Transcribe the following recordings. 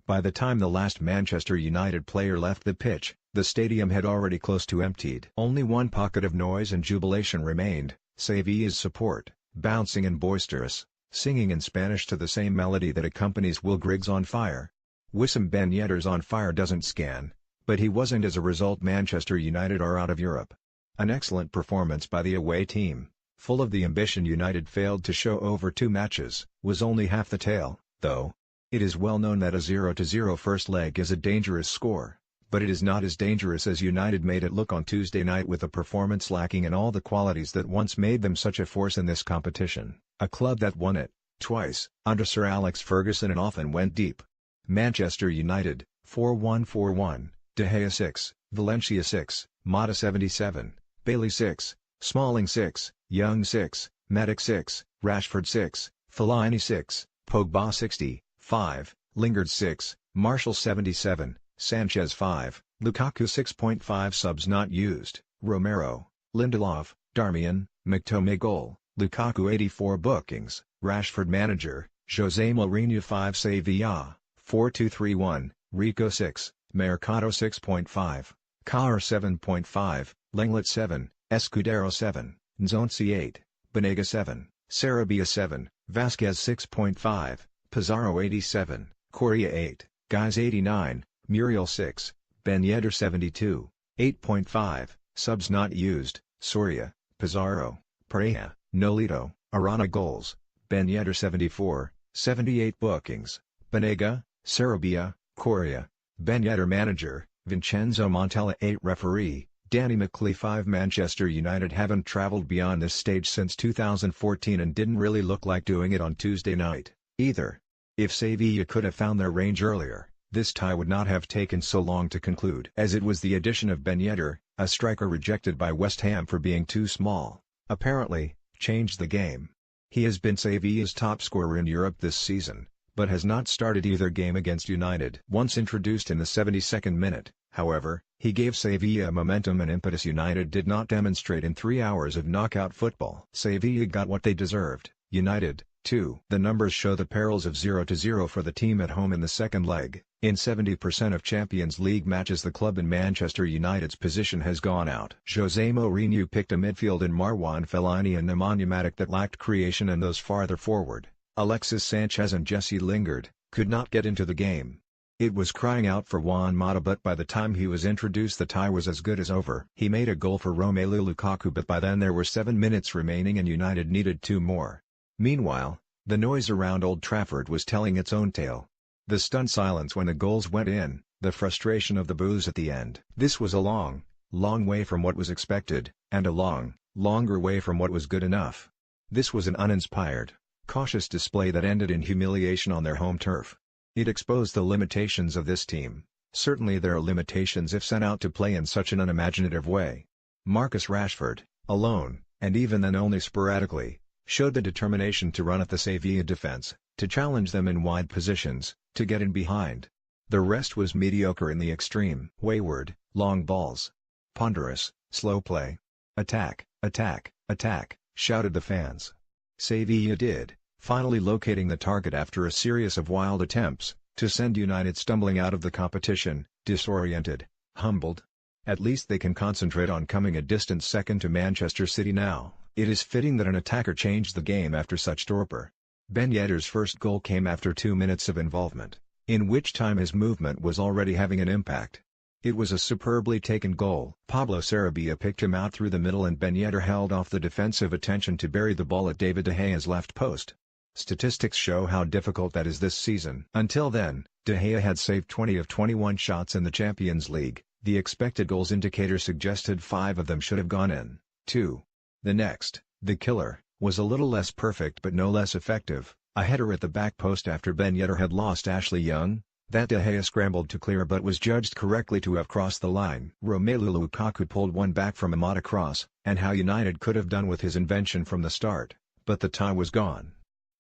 By the time the last Manchester United player left the pitch, the stadium had already close to emptied. Only one pocket of noise and jubilation remained, Sevilla's support, bouncing and boisterous, singing in Spanish to the same melody that accompanies Will Grigg's On Fire. Wissam Ben Yedder's On Fire doesn't scan, but he wasn't. As a result, Manchester United are out of Europe. An excellent performance by the away team, full of the ambition United failed to show over 2 matches, was only half the tale, though. It is well known that a 0-0 first leg is a dangerous score, but it is not as dangerous as United made it look on Tuesday night, with a performance lacking in all the qualities that once made them such a force in this competition, a club that won it twice under Sir Alex Ferguson and often went deep. Manchester United, 4-1-4-1, De Gea 6, Valencia 6, Mata 77, Bailey 6, Smalling 6, Young 6, Matic 6, Rashford 6, Fellaini 6, Pogba 60, 5, Lingard 6, Martial 77, Sanchez 5, Lukaku 6.5 subs not used, Romero, Lindelof, Darmian, McTominay goal, Lukaku 84 bookings, Rashford manager, Jose Mourinho 5 Sevilla, 4-2-3-1, Rico 6, Mercado 6.5, Carr 7.5, Lenglet 7, Escudero 7, Nzonzi 8, Banega 7, Sarabia 7, Vasquez 6.5, Pizarro 87, Correa 8, Guys 89, Muriel 6, Ben Yedder 72, 8.5, subs not used, Soria, Pizarro, Pareja, Nolito, Arana goals, Ben Yedder 74, 78 bookings, Banega, Sarabia, Correa, Ben Yedder manager, Vincenzo Montella 8 referee, Danny McLean 5. Manchester United haven't travelled beyond this stage since 2014 and didn't really look like doing it on Tuesday night, either. If Sevilla could have found their range earlier, this tie would not have taken so long to conclude, as it was the addition of Ben Yedder, a striker rejected by West Ham for being too small, apparently, changed the game. He has been Sevilla's top scorer in Europe this season, but has not started either game against United. Once introduced in the 72nd minute, however, he gave Sevilla momentum and impetus United did not demonstrate in 3 hours of knockout football. Sevilla got what they deserved, United, too. The numbers show the perils of 0-0 for the team at home in the second leg. In 70% of Champions League matches the club in Manchester United's position has gone out. Jose Mourinho picked a midfield in Marwan Fellaini and Nemanja Matic that lacked creation, and those farther forward, Alexis Sanchez and Jesse Lingard, could not get into the game. It was crying out for Juan Mata, but by the time he was introduced the tie was as good as over. He made a goal for Romelu Lukaku, but by then there were 7 minutes remaining and United needed 2 more. Meanwhile, the noise around Old Trafford was telling its own tale. The stunned silence when the goals went in, the frustration of the boos at the end. This was a long way from what was expected, and a longer way from what was good enough. This was an uninspired, cautious display that ended in humiliation on their home turf. It exposed the limitations of this team. Certainly there are limitations if sent out to play in such an unimaginative way. Marcus Rashford, alone, and even then only sporadically, showed the determination to run at the Sevilla defense, to challenge them in wide positions, to get in behind. The rest was mediocre in the extreme. Wayward, long balls. Ponderous, slow play. Attack, attack, attack, shouted the fans. Sevilla did, finally locating the target after a series of wild attempts, to send United stumbling out of the competition, disoriented, humbled. At least they can concentrate on coming a distant second to Manchester City now. It is fitting that an attacker changed the game after such torpor. Ben Yedder's first goal came after 2 minutes of involvement, in which time his movement was already having an impact. It was a superbly taken goal. Pablo Sarabia picked him out through the middle and Ben Yedder held off the defensive attention to bury the ball at David De Gea's left post. Statistics show how difficult that is this season. Until then, De Gea had saved 20 of 21 shots in the Champions League. The expected goals indicator suggested 5 of them should have gone in, too. The next, the killer, was a little less perfect but no less effective, a header at the back post after Ben Yedder had lost Ashley Young, that De Gea scrambled to clear but was judged correctly to have crossed the line. Romelu Lukaku pulled one back from a Mata cross, and how United could have done with his invention from the start, but the tie was gone.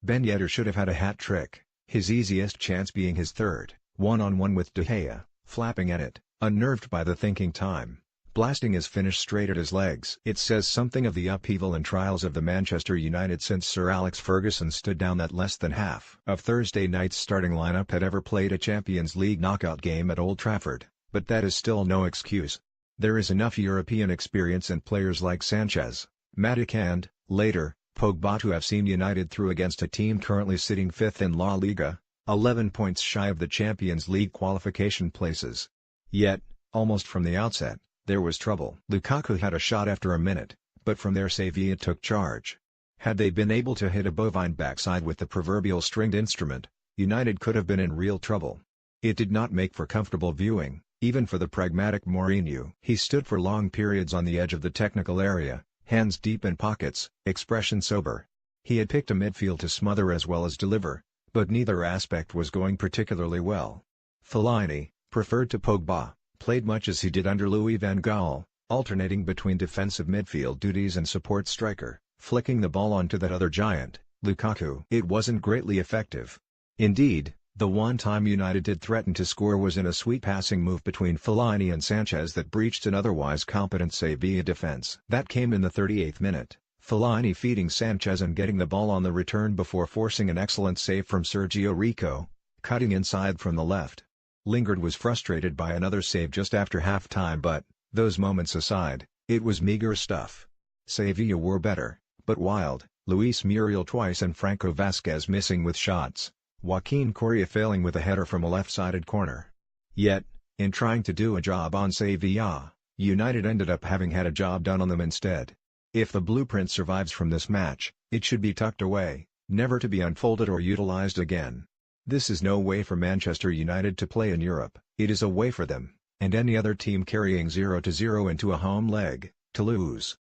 Ben Yedder should have had a hat-trick, his easiest chance being his third, one-on-one with De Gea, flapping at it, unnerved by the thinking time. blasting his finish straight at his legs. It says something of the upheaval and trials of the Manchester United since Sir Alex Ferguson stood down that less than half of Thursday night's starting lineup had ever played a Champions League knockout game at Old Trafford, but that is still no excuse. There is enough European experience in players like Sanchez, Matic and, later, Pogba to have seen United through against a team currently sitting 5th in La Liga, 11 points shy of the Champions League qualification places. Yet, almost from the outset, there was trouble. Lukaku had a shot after a minute, but from there Sevilla took charge. Had they been able to hit a bovine backside with the proverbial stringed instrument, United could have been in real trouble. It did not make for comfortable viewing, even for the pragmatic Mourinho. He stood for long periods on the edge of the technical area, hands deep in pockets, expression sober. He had picked a midfield to smother as well as deliver, but neither aspect was going particularly well. Fellaini, preferred to Pogba, played much as he did under Louis van Gaal, alternating between defensive midfield duties and support striker, flicking the ball onto that other giant, Lukaku. It wasn't greatly effective. Indeed, the one time United did threaten to score was in a sweet passing move between Fellaini and Sanchez that breached an otherwise competent Sevilla defense. That came in the 38th minute, Fellaini feeding Sanchez and getting the ball on the return before forcing an excellent save from Sergio Rico, cutting inside from the left. Lingard was frustrated by another save just after half-time, but, those moments aside, it was meager stuff. Sevilla were better, but wild, Luis Muriel twice and Franco Vasquez missing with shots, Joaquin Correa failing with a header from a left-sided corner. Yet, in trying to do a job on Sevilla, United ended up having had a job done on them instead. If the blueprint survives from this match, it should be tucked away, never to be unfolded or utilized again. This is no way for Manchester United to play in Europe, it is a way for them, and any other team carrying 0-0 into a home leg, to lose.